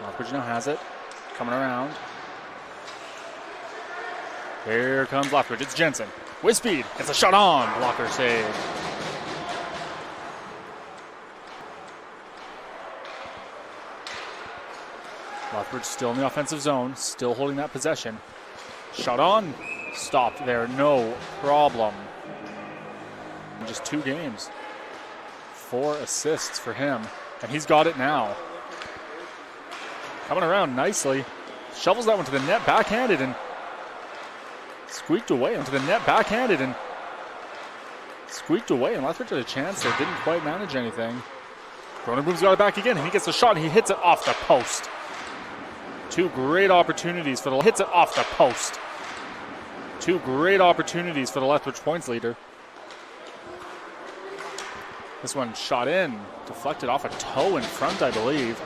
Lethbridge now has it. Coming around. Here comes Lethbridge. It's Jensen. With speed. It's a shot on. Blocker save. Lethbridge still in the offensive zone. Still holding that possession. Shot on. Stopped there. No problem. In just 2 games. 4 assists for him. And he's got it now. Coming around nicely. Shovels that one to the net. Backhanded and squeaked away onto the net. Backhanded and squeaked away. And Lethbridge had a chance there. Didn't quite manage anything. Cronenboom's got it back again. And he gets the shot and he hits it off the post. 2 great opportunities for the hits it off the post. 2 great opportunities for the Lethbridge points leader. This one shot in, deflected off a toe in front, I believe.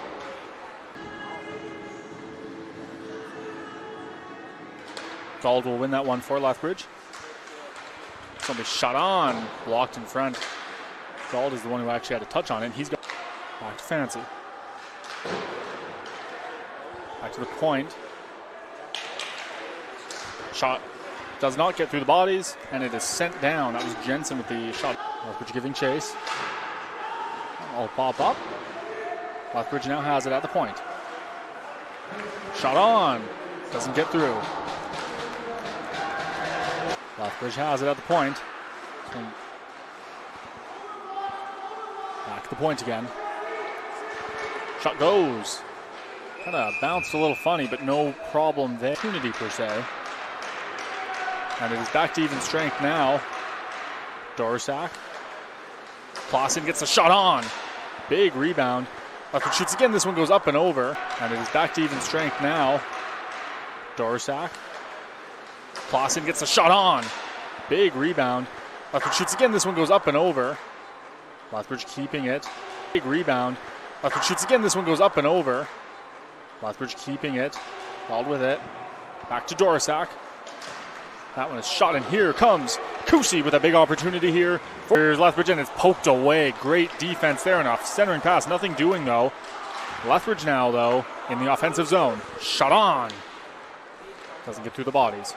Gold will win that one for Lethbridge. Somebody shot on, blocked in front. Gold is the one who actually had a touch on it. He's got back to Fancy. Back to the point. Shot does not get through the bodies, and it is sent down. That was Jensen with the shot. Lethbridge giving chase. I'll pop up. Lethbridge now has it at the point. Shot on. Doesn't get through. Lethbridge has it at the point. And back to the point again. Shot goes. Kind of bounced a little funny, but no problem there. Opportunity per se. And it is back to even strength now. Dorsack. Clausen gets a shot on. Big rebound. Lethbridge shoots again. This one goes up and over. And it is back to even strength now. Dorsack. Clausen gets a shot on. Big rebound. Lethbridge shoots again. This one goes up and over. Lethbridge keeping it. Big rebound. Lethbridge shoots again. This one goes up and over. Lethbridge keeping it. Called with it. Back to Dorsack. That one is shot, and here comes Kusi with a big opportunity here. Here's Lethbridge, and it's poked away. Great defense there, enough centering pass. Nothing doing, though. Lethbridge now, though, in the offensive zone. Shot on. Doesn't get through the bodies.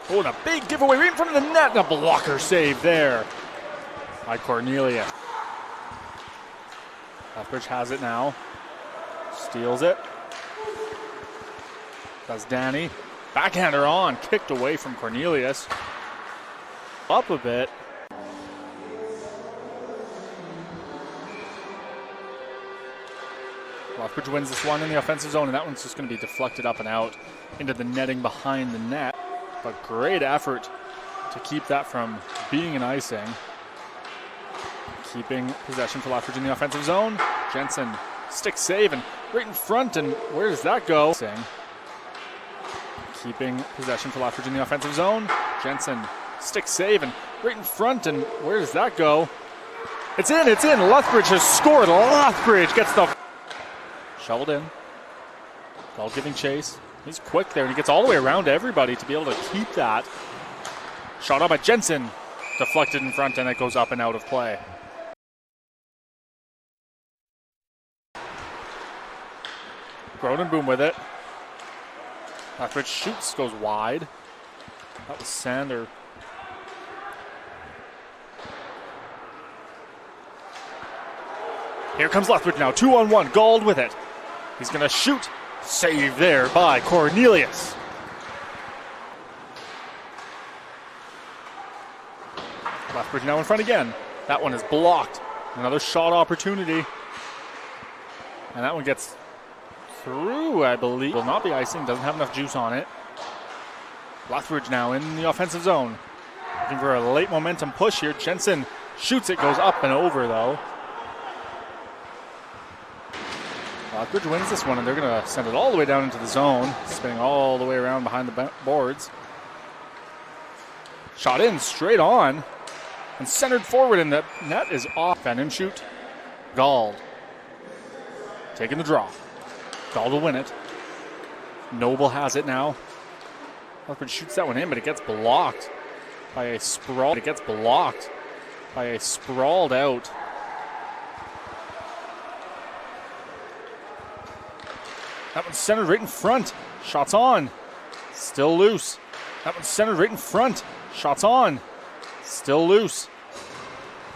Oh, and a big giveaway right in front of the net. And a blocker save there by Cornelius. Lethbridge has it now. Steals it. Does Danny. Backhander on. Kicked away from Cornelius. Up a bit. Lethbridge wins this one in the offensive zone, and that one's just going to be deflected up and out into the netting behind the net. But great effort to keep that from being an icing. Keeping possession for Lethbridge in the offensive zone. Jensen, stick save, and right in front, and where does that go? Keeping possession for Lethbridge in the offensive zone. Jensen, stick save, and right in front, and where does that go? It's in, it's in. Lethbridge has scored. Lethbridge gets the shoveled in. Gold giving chase. He's quick there, and he gets all the way around to everybody to be able to keep that. Shot up by Jensen. Deflected in front, and it goes up and out of play. Cronenboom with it. Lethbridge shoots, goes wide. That was Sander. Here comes Lethbridge now, 2-on-1. Gold with it. He's going to shoot. Save there by Cornelius. Lethbridge now in front again. That one is blocked. Another shot opportunity. And that one gets through, I believe. Will not be icing. Doesn't have enough juice on it. Lethbridge now in the offensive zone. Looking for a late momentum push here. Jensen shoots it. Goes up and over, though. Lethbridge wins this one, and they're going to send it all the way down into the zone. Spinning all the way around behind the boards. Shot in, straight on. And centered forward, and the net is off. Van Imshoot. Gald. Taking the draw. Gald will win it. Noble has it now. Lethbridge shoots that one in, but it gets blocked. by a sprawl. It gets blocked by a sprawled out. That one's centered right in front. Shots on. Still loose. That one's centered right in front. Shots on. Still loose.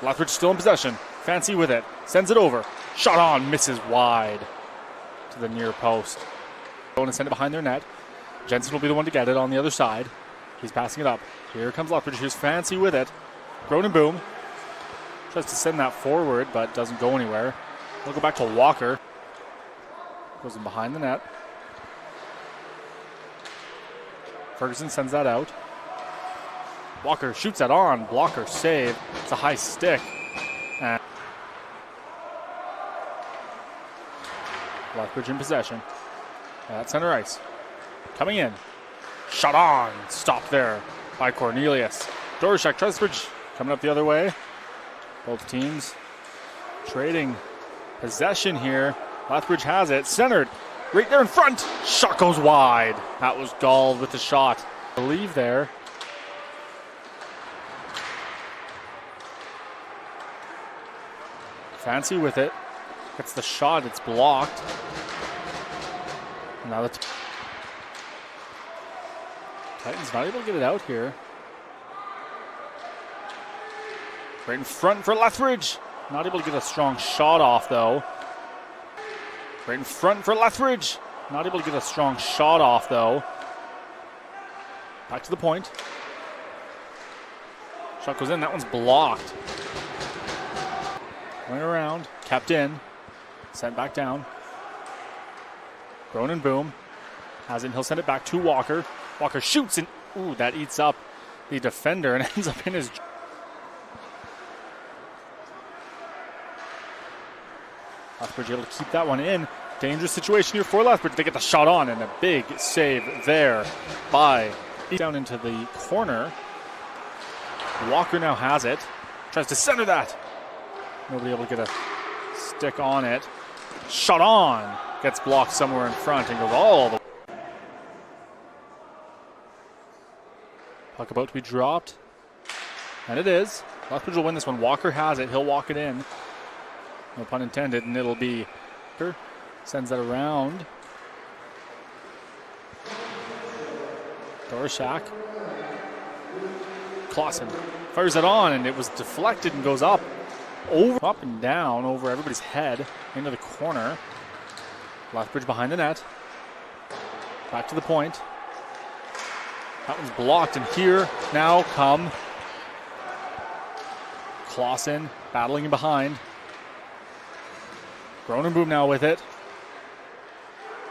Lethbridge still in possession. Fancy with it. Sends it over. Shot on. Misses wide to the near post. Going to send it behind their net. Jensen will be the one to get it on the other side. He's passing it up. Here comes Lethbridge. Here's Fancy with it. Boom. Tries to send that forward, but doesn't go anywhere. We'll go back to Walker. Goes in behind the net. Ferguson sends that out. Walker shoots that on. Blocker save. It's a high stick. And Lethbridge in possession. At center ice. Coming in. Shot on. Stopped there by Cornelius. Dorishek, Lethbridge coming up the other way. Both teams trading possession here. Lethbridge has it. Centered. Right there in front. Shot goes wide. That was Gall with the shot. I believe there. Fancy with it. Gets the shot. It's blocked. Now the Titans not able to get it out here. Right in front for Lethbridge. Not able to get a strong shot off though. Right in front for Lethbridge. Not able to get a strong shot off though. Back to the point. Shot goes in. That one's blocked. Going around. Kept in. Sent back down. Boom. Has it. He'll send it back to Walker. Walker shoots and ooh, that eats up the defender and ends up in his. Lethbridge able to keep that one in. Dangerous situation here for Lethbridge. They get the shot on and a big save there by down into the corner. Walker now has it. Tries to center that. Nobody able to get a stick on it. Shot on. Gets blocked somewhere in front and goes all the way. Puck about to be dropped. And it is. Lethbridge will win this one. Walker has it. He'll walk it in. No pun intended. And it'll be... Sends that around. Dorishak. Clausen fires it on and it was deflected and goes up and down over everybody's head into the corner. Lethbridge behind the net. Back to the point. That one's blocked, and here now come Clausen battling in behind. Boom now with it.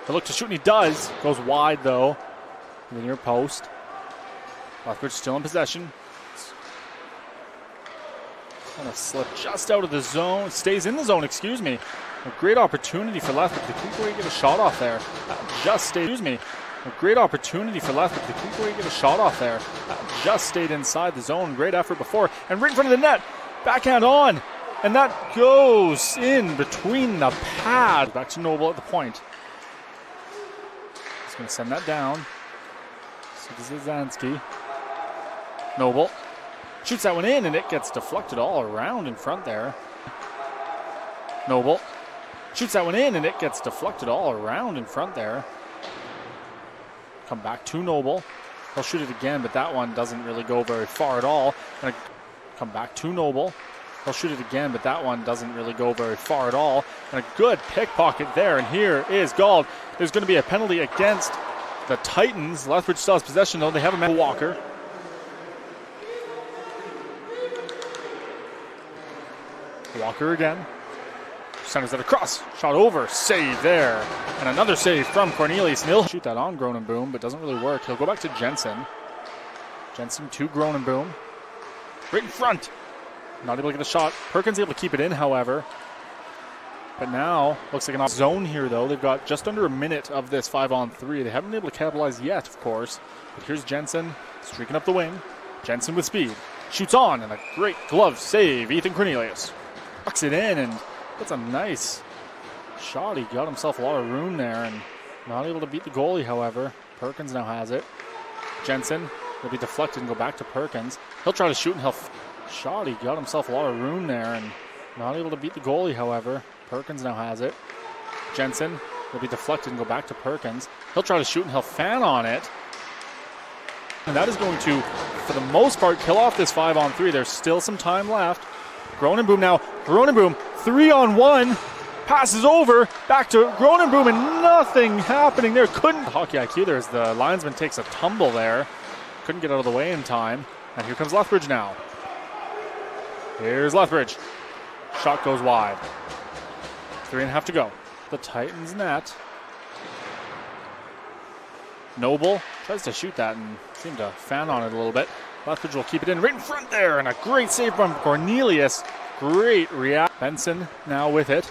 He'll look to shoot, and he does. Goes wide, though, in the near post. Lethbridge still in possession. Kind of slip just out of the zone. Stays in the zone, excuse me. A great opportunity for Lethbridge. The Breakaway get a shot off there. Just stayed, A great opportunity for Lethbridge. The Breakaway get a shot off there. Just stayed inside the zone. Great effort before. And right in front of the net. Backhand on. And that goes in between the pad. Back to Noble at the point. He's going to send that down. So this is Zansky. Noble. Shoots that one in, and it gets deflected all around in front there. Noble. Shoots that one in, and it gets deflected all around in front there. Come back to Noble. He'll shoot it again, but that one doesn't really go very far at all. And come back to Noble. He'll shoot it again, but that one doesn't really go very far at all. And a good pickpocket there, and here is Gall. There's going to be a penalty against the Titans. Lethbridge still has possession, though. They have a man, Walker. Walker again. Centers that across. Shot over. Save there. And another save from Cornelius. And he'll shoot that on Boom, but doesn't really work. He'll go back to Jensen. Jensen to Boom. Right in front. Not able to get a shot. Perkins able to keep it in, however. But now, looks like an off zone here, though. They've got just under a minute of this 5-on-3. They haven't been able to capitalize yet, of course. But here's Jensen streaking up the wing. Jensen with speed. Shoots on, and a great glove save. Ethan Cornelius tucks it in, and that's a nice shot. He got himself a lot of room there, and not able to beat the goalie, however. Perkins now has it. Jensen will be deflected and go back to Perkins. He'll try to shoot and he'll shot. He got himself a lot of room there and not able to beat the goalie, however. Perkins now has it. Jensen will be deflected and go back to Perkins. He'll try to shoot and he'll fan on it. And that is going to, for the most part, kill off this 5-on-3. There's still some time left. Gronenboom now. Gronenboom, 3-on-1. Passes over, back to Gronenboom, and nothing happening there. Couldn't. Hockey IQ there as the linesman takes a tumble there. Couldn't get out of the way in time. And here comes Lethbridge now. Here's Lethbridge. Shot goes wide. 3.5 to go. The Titans net. Noble tries to shoot that and seemed to fan on it a little bit. Lethbridge will keep it in right in front there, and a great save from Cornelius. Great react. Benson now with it.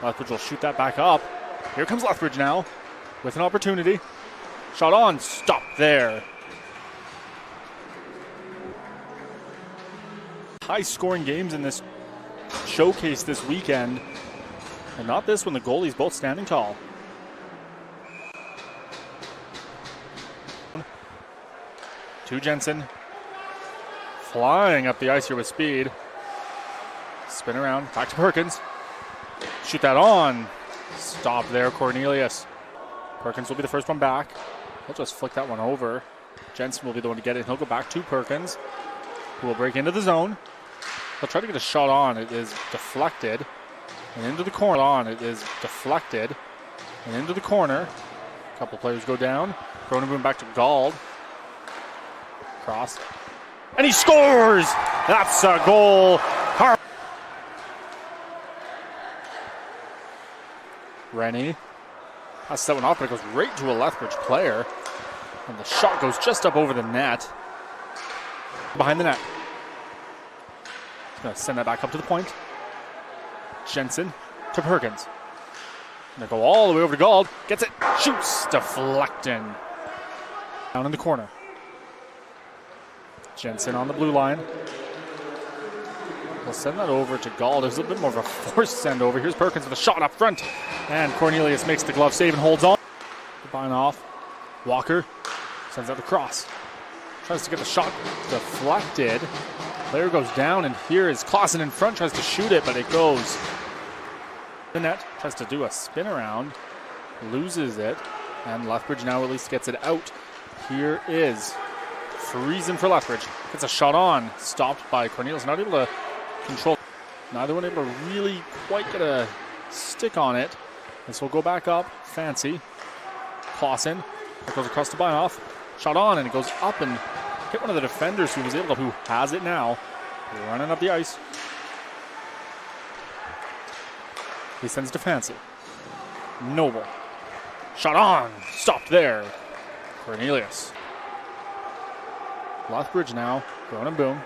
Lethbridge will shoot that back up. Here comes Lethbridge now with an opportunity. Shot on, stop there. High-scoring games in this showcase this weekend, and not this one. The goalies both standing tall. To Jensen, flying up the ice here with speed. Spin around, back to Perkins. Shoot that on. Stop there, Cornelius. Perkins will be the first one back. He'll just flick that one over. Jensen will be the one to get it. He'll go back to Perkins, who will break into the zone. He'll try to get a shot on. It is deflected. And into the corner. It is deflected. And into the corner. A couple players go down. Gronenboom back to Gald. Cross. And he scores! That's a goal. Rennie passes that one off, but it goes right to a Lethbridge player. And the shot goes just up over the net. Behind the net. He's going to send that back up to the point. Jensen to Perkins. Going to go all the way over to Gald. Gets it. Shoots. Deflecting. Down in the corner. Jensen on the blue line. We'll send that over to Gald. There's a little bit more of a forced send over. Here's Perkins with a shot up front. And Cornelius makes the glove save and holds on. Buying off. Walker sends that across. Tries to get the shot deflected. Player goes down, and here is Clausen in front. Tries to shoot it, but it goes. The net tries to do a spin around. Loses it. And Lethbridge now at least gets it out. Here is freezing for Lethbridge. Gets a shot on. Stopped by Cornelius. Not able to control. Neither one able to really quite get a stick on it. This will go back up. Fancy. Clausen. That goes across to Binoff. Shot on, and it goes up and hit one of the defenders who was able to, who has it now. Running up the ice. He sends to Fancy. Noble. Shot on. Stopped there. Cornelius. Lethbridge now. Gronenboom.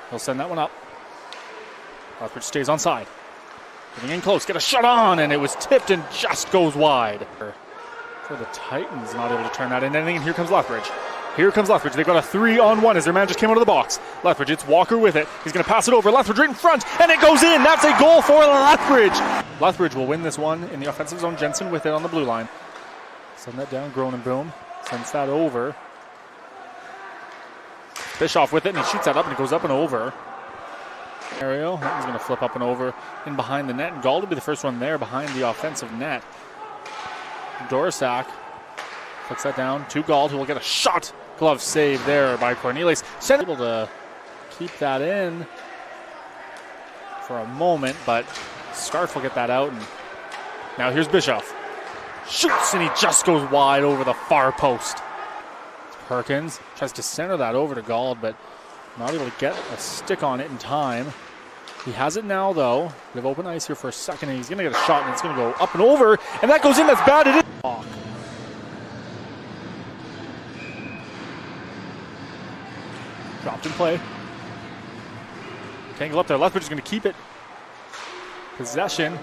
He'll send that one up. Lethbridge stays on side. Getting in close. Get a shot on, and it was tipped and just goes wide. For the Titans, not able to turn that into anything. And here comes Lethbridge. Here comes Lethbridge. They've got a 3-on-1 as their man just came out of the box. Lethbridge, it's Walker with it. He's going to pass it over. Lethbridge right in front, and it goes in. That's a goal for Lethbridge. Lethbridge will win this one in the offensive zone. Jensen with it on the blue line. Send that down. Gronenboom sends that over. Bischoff with it, and he shoots that up, and it goes up and over. Ariel, he's going to flip up and over in behind the net, and Gald will be the first one there behind the offensive net. Dorosak flicks that down to Gald, who will get a shot. Glove save there by Cornelius. Able to keep that in for a moment, but Scarf will get that out. And now here's Bischoff. Shoots, and he just goes wide over the far post. Perkins tries to center that over to Gald, but not able to get a stick on it in time. He has it now, though. We have open ice here for a second, and he's going to get a shot, and it's going to go up and over, and that goes in. That's bad. It is. Dropped in play. Tangle up there. Lethbridge is going to keep it. Possession.